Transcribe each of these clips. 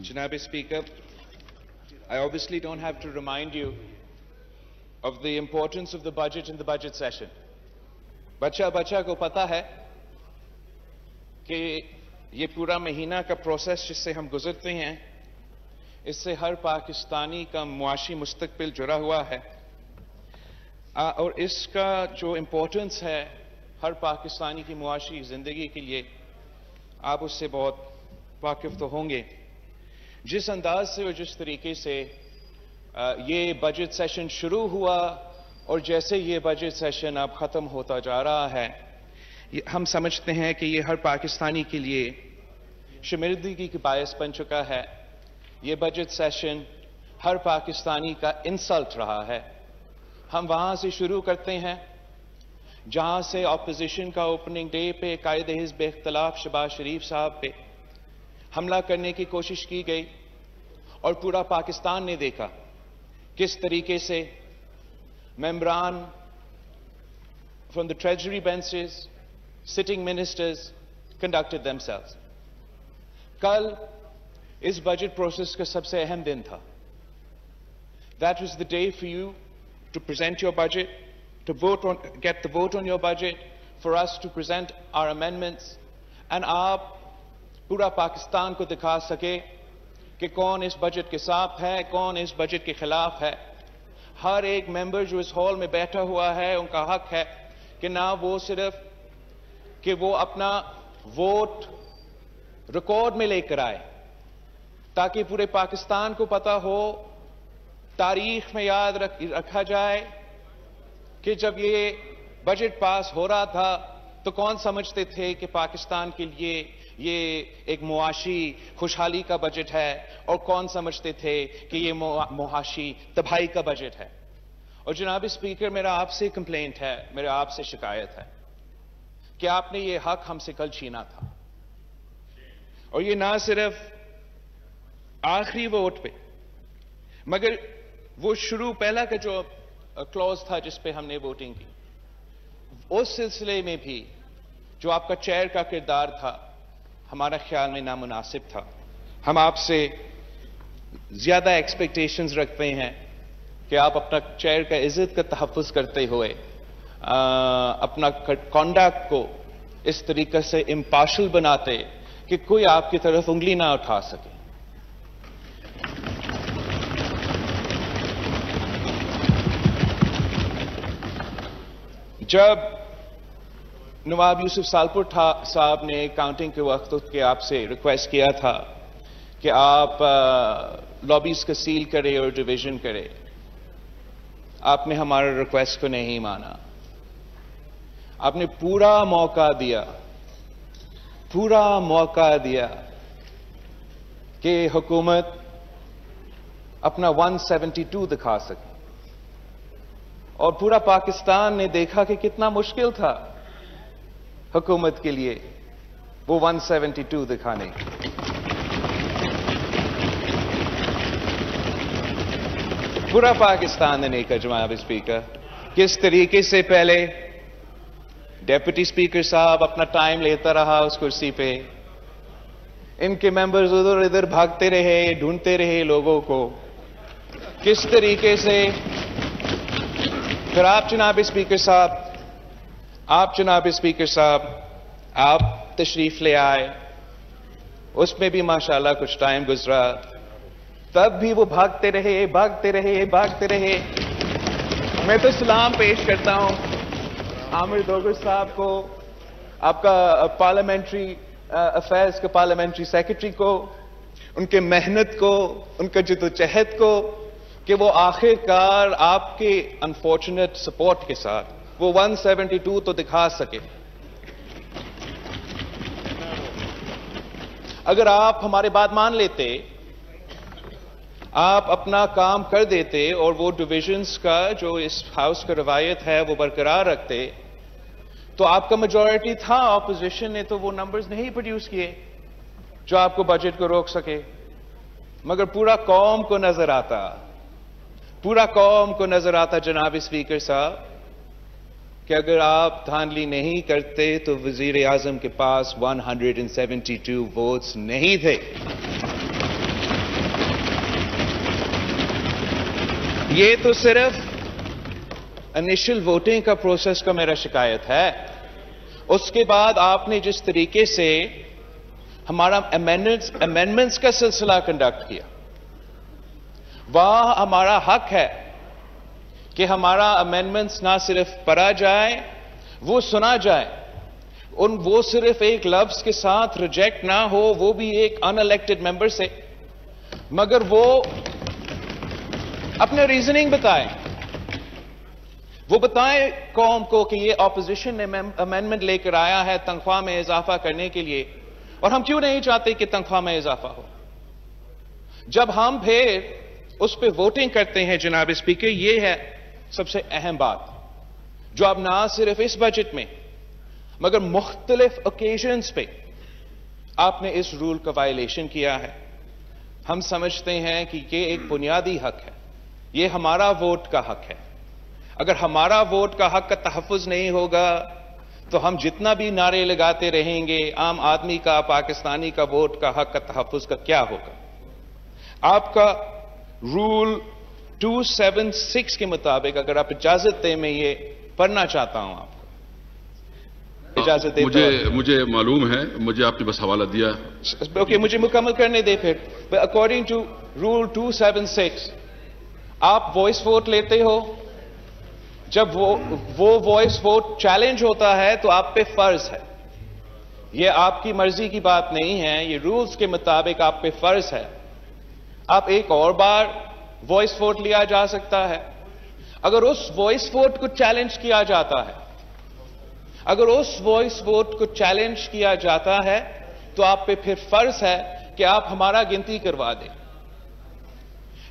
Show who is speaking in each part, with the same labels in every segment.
Speaker 1: Janabi Speaker, I obviously don't have to remind you of the importance of the budget in the budget session. बच्चा को पता है कि ये पूरा महीना का प्रोसेस जिससे हम गुजरते हैं, इससे हर पाकिस्तानी का मुआशी मुस्तकबिल जुड़ा हुआ है और इसका जो इम्पोर्टेंस है हर पाकिस्तानी की मुआशी जिंदगी के लिए, आप उससे बहुत वाकिफ तो होंगे। जिस अंदाज से और जिस तरीके से ये बजट सेशन शुरू हुआ और जैसे ये बजट सेशन अब खत्म होता जा रहा है, हम समझते हैं कि ये हर पाकिस्तानी के लिए शर्मिंदगी की बायस बन चुका है। ये बजट सेशन हर पाकिस्तानी का इंसल्ट रहा है। हम वहां से शुरू करते हैं जहां से ऑपोजिशन का ओपनिंग डे पे कायदे हिज़्ब इख्तिलाफ शहबाज शरीफ साहब पे हमला करने की कोशिश की गई और पूरा पाकिस्तान ने देखा किस तरीके से मेंबरान from the treasury benches, sitting ministers conducted themselves. कल इस बजट प्रोसेस का सबसे अहम दिन था। That was the day for you to present your budget, to get the vote on your budget, for us to present our amendments, and आप पूरा पाकिस्तान को दिखा सके कि कौन इस बजट के साथ है, कौन इस बजट के खिलाफ है। हर एक मेंबर जो इस हॉल में बैठा हुआ है, उनका हक है कि ना वो सिर्फ कि वो अपना वोट रिकॉर्ड में लेकर आए ताकि पूरे पाकिस्तान को पता हो, तारीख में याद रखा जाए कि जब ये बजट पास हो रहा था तो कौन समझते थे कि पाकिस्तान के लिए ये एक मुआशी खुशहाली का बजट है और कौन समझते थे कि ये मुआशी तबाही का बजट है। और जनाब स्पीकर, मेरा आपसे कंप्लेंट है, मेरा आपसे शिकायत है कि आपने ये हक हमसे कल छीना था। और ये ना सिर्फ आखिरी वोट पे, मगर वो शुरू पहला का जो क्लॉज था जिस पे हमने वोटिंग की, उस सिलसिले में भी जो आपका चेयर का किरदार था, हमारा ख्याल में नामुनासिब था। हम आपसे ज्यादा एक्सपेक्टेशंस रखते हैं कि आप अपना चेयर का इज्जत का तहफ़्फ़ुज़ करते हुए अपना कॉन्डक्ट को इस तरीके से इम्पार्शल बनाते कि कोई आपकी तरफ उंगली ना उठा सके। जब नवाब यूसुफ सालपुर साहब ने काउंटिंग के वक्त के आपसे रिक्वेस्ट किया था कि आप लॉबीज का सील करें और डिवीजन करें, आपने हमारे रिक्वेस्ट को नहीं माना। आपने पूरा मौका दिया कि हुकूमत अपना 172 दिखा सके और पूरा पाकिस्तान ने देखा कि कितना मुश्किल था हुकूमत के लिए वो 172 दिखाने। पूरा पाकिस्तान ने देखा जनाब स्पीकर किस तरीके से पहले डेप्यूटी स्पीकर साहब अपना टाइम लेता रहा उस कुर्सी पे, इनके मेंबर्स उधर इधर भागते रहे, ढूंढते रहे लोगों को, किस तरीके से फिर आप जनाब स्पीकर साहब आप तशरीफ ले आए, उसमें भी माशाल्लाह कुछ टाइम गुजरा, तब भी वो भागते रहे। मैं तो सलाम पेश करता हूं आमिर दोगर साहब को, आपका पार्लियामेंट्री अफेयर्स के पार्लियामेंट्री सेक्रेटरी को, उनके मेहनत को, उनका जद्दोजहद को, कि वो आखिरकार आपके अनफॉर्चुनेट सपोर्ट के साथ वो 172 तो दिखा सके। अगर आप हमारी बात मान लेते, आप अपना काम कर देते और वो डिविजन्स का जो इस हाउस का रवायत है वो बरकरार रखते, तो आपका मेजॉरिटी था। ऑपोजिशन ने तो वो नंबर्स नहीं प्रोड्यूस किए जो आपको बजट को रोक सके, मगर पूरा कौम को नजर आता जनाब स्पीकर साहब कि अगर आप धांधली नहीं करते तो वजीर आजम के पास 172 वोट्स नहीं थे। ये तो सिर्फ इनिशियल वोटिंग का प्रोसेस का मेरा शिकायत है। उसके बाद आपने जिस तरीके से हमारा अमेंडमेंट्स का सिलसिला कंडक्ट किया, वह हमारा हक है कि हमारा अमेंडमेंट्स ना सिर्फ पढ़ा जाए, वो सुना जाए, वो सिर्फ एक लफ्ज के साथ रिजेक्ट ना हो, वो भी एक अनइलेक्टेड मेंबर से, मगर वो अपने रीजनिंग बताएं। वो बताएं कौम को कि ये ऑपोजिशन ने अमेंडमेंट लेकर आया है तनख्वाह में इजाफा करने के लिए, और हम क्यों नहीं चाहते कि तनख्वाह में इजाफा हो। जब हम फिर उस पर वोटिंग करते हैं जनाब स्पीकर, ये है सबसे अहम बात जो आप ना सिर्फ इस बजट में मगर मुख्तलिफ ओकेजन्स पे आपने इस रूल का वायलेशन किया है। हम समझते हैं कि ये एक बुनियादी हक है, ये हमारा वोट का हक है। अगर हमारा वोट का हक का तहफ़्फ़ुज़ नहीं होगा तो हम जितना भी नारे लगाते रहेंगे, आम आदमी का, पाकिस्तानी का वोट का हक का तहफ़्फ़ुज़ का क्या होगा। आपका रूल 276 के मुताबिक, अगर आप इजाजत दें, मैं ये पढ़ना चाहता हूं आपको इजाजत दे।
Speaker 2: मुझे मालूम है, मुझे आपने बस हवाला दिया।
Speaker 1: ओके, मुझे मुकम्मल करने दे फिर। अकॉर्डिंग टू रूल 276 आप वॉइस वोट लेते हो। जब वो वॉइस वोट चैलेंज होता है तो आप पे फर्ज है, ये आपकी मर्जी की बात नहीं है, ये रूल्स के मुताबिक आप पे फर्ज है। आप एक और बार वॉइस वोट लिया जा सकता है। अगर उस वॉइस वोट को चैलेंज किया जाता है, अगर उस वॉइस वोट को चैलेंज किया जाता है तो आप पे फिर फर्ज है कि आप हमारा गिनती करवा दें।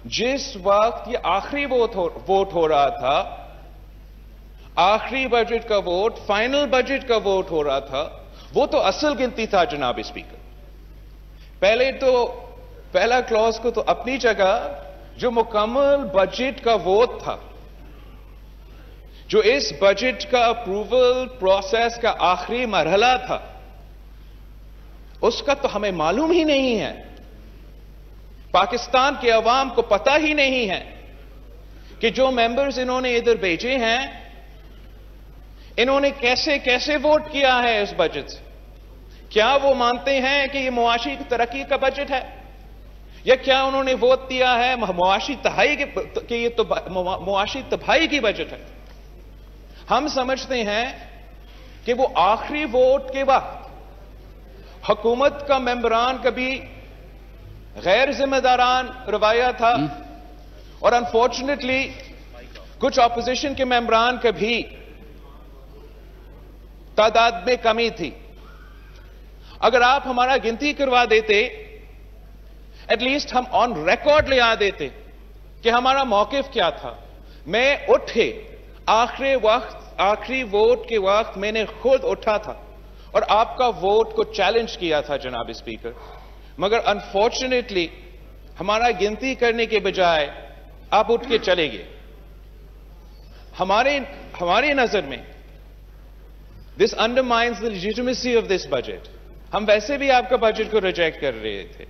Speaker 1: जिस वक्त ये आखिरी वोट हो रहा था, आखिरी बजट का वोट, फाइनल बजट का वोट हो रहा था, वो तो असल गिनती था जनाब स्पीकर। पहला क्लॉज को तो अपनी जगह, जो मुकम्मल बजट का वोट था, जो इस बजट का अप्रूवल प्रोसेस का आखिरी मरहला था, उसका तो हमें मालूम ही नहीं है। पाकिस्तान के अवाम को पता ही नहीं है कि जो मेंबर्स इन्होंने इधर भेजे हैं, इन्होंने कैसे कैसे वोट किया है इस बजट से। क्या वो मानते हैं कि ये मुआशी तरक्की का बजट है, या क्या उन्होंने वोट दिया है मुआशी तबाही के ये तो मुआशी तबाही की बजट है। हम समझते हैं कि वो आखिरी वोट के वक्त हुकूमत का मेंबरान कभी गैर जिम्मेदारान रवैया था, और अनफॉर्चुनेटली कुछ ऑपोजिशन के मेंबरान कभी तादाद में कमी थी। अगर आप हमारा गिनती करवा देते, एटलीस्ट हम ऑन रिकॉर्ड ले आ देते कि हमारा मौकिफ क्या था। मैं उठे आखिरी वोट के वक्त मैंने खुद उठा था और आपका वोट को चैलेंज किया था जनाब स्पीकर, मगर अनफॉर्चुनेटली हमारा गिनती करने के बजाय आप उठ के चले गए। हमारी नजर में this undermines the legitimacy of this budget. हम वैसे भी आपका बजट को रिजेक्ट कर रहे थे,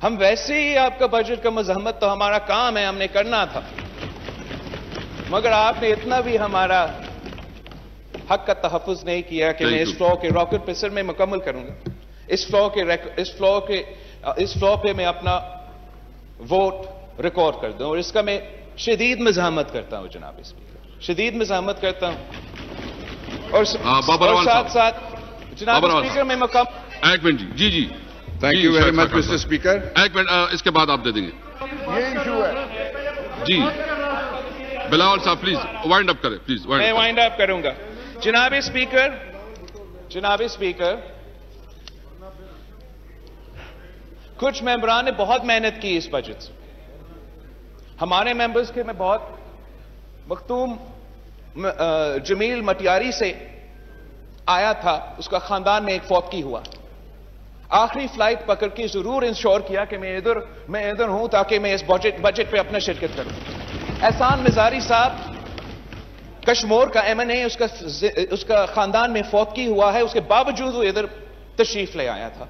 Speaker 1: हम वैसे ही आपका बजट का मजम्मत तो हमारा काम है, हमने करना था, मगर आपने इतना भी हमारा हक का तहफ़्फ़ुज़ नहीं किया कि मैं इस फ्लोर के रॉकेट पे सर मैं मुकम्मल करूंगा। इस फ्लोर पे मैं अपना वोट रिकॉर्ड कर दूं, और इसका मैं शदीद मज़ाहमत करता हूं जनाब स्पीकर, शदीद मज़ाहमत करता हूं। और साथ साथ जनाब स्पीकर मैं मुकम्मल।
Speaker 2: एक मिनट जी जी,
Speaker 3: thank you very much mister speaker.
Speaker 2: एक मिनट, इसके बाद आप दे देंगे।
Speaker 3: ये इशू है
Speaker 2: जी। बिलावल साहब प्लीज वाइंड अप करें, प्लीज।
Speaker 1: मैं वाइंड अप करूंगा जनाब स्पीकर। कुछ मेंबरान ने बहुत मेहनत की इस बजट से। हमारे मेंबर्स के मैं बहुत मखतूम जमील मटियारी से आया था, उसका खानदान में एक फौतगी हुआ। आखिरी फ्लाइट पकड़ के जरूर इंश्योर किया कि मैं इधर हूं ताकि मैं इस बजट पे अपना शिरकत करूं। एहसान मिजारी साहब कश्मीर का एमएनए, उसका खानदान में फौतगी हुआ है, उसके बावजूद वो इधर तशरीफ ले आया था।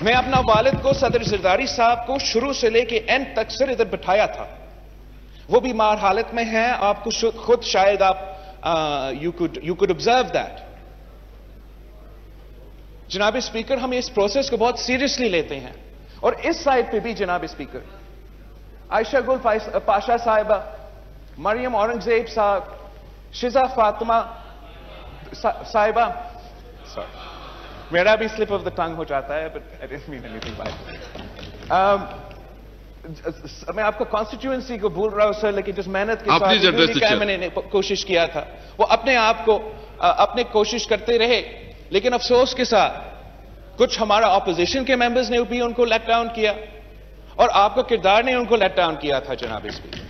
Speaker 1: मैं अपना वालिद को, सदर जरदारी साहब को शुरू से लेके एंड तक सिर इधर बिठाया था। वो बीमार हालत में हैं, आपको खुद शायद आप यू कुड ऑब्जर्व दैट। जनाब स्पीकर, हम इस प्रोसेस को बहुत सीरियसली लेते हैं और इस साइड पे भी जनाब स्पीकर आयशा गुल पाशा साहिबा, मरियम औरंगजेब साहब, शिजा फातिमा साहिबा, मेरा भी स्लिप ऑफ द टंग हो जाता है, but I didn't mean anything bye मैं आपका कॉन्स्टिट्यूएंसी को भूल रहा हूं सर, लेकिन जिस मेहनत के साथ मैंने कोशिश किया था वो अपने आप को अपने कोशिश करते रहे, लेकिन अफसोस के साथ कुछ हमारा ऑपोजिशन के मेंबर्स ने भी उनको लेट डाउन किया और आपका किरदार ने उनको लेट डाउन किया था जनाब स्पीकर।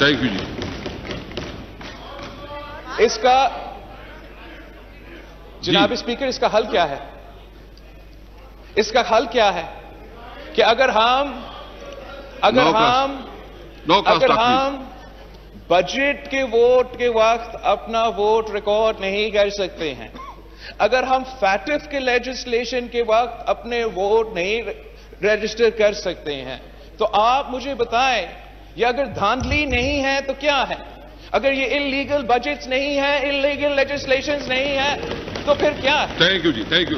Speaker 2: थैंक यू जी।
Speaker 1: इसका जनाब स्पीकर, इसका हल क्या है? इसका हल क्या है कि अगर हम बजट के वोट के वक्त अपना वोट रिकॉर्ड नहीं कर सकते हैं, अगर हम फैटिफ के लेजिस्लेशन के वक्त अपने वोट नहीं रजिस्टर कर सकते हैं, तो आप मुझे बताएं, ये अगर धांधली नहीं है तो क्या है? अगर ये इलीगल बजट्स नहीं है, इलीगल लेजिस्लेशंस नहीं है, तो फिर क्या है?
Speaker 2: थैंक यू जी, थैंक यू।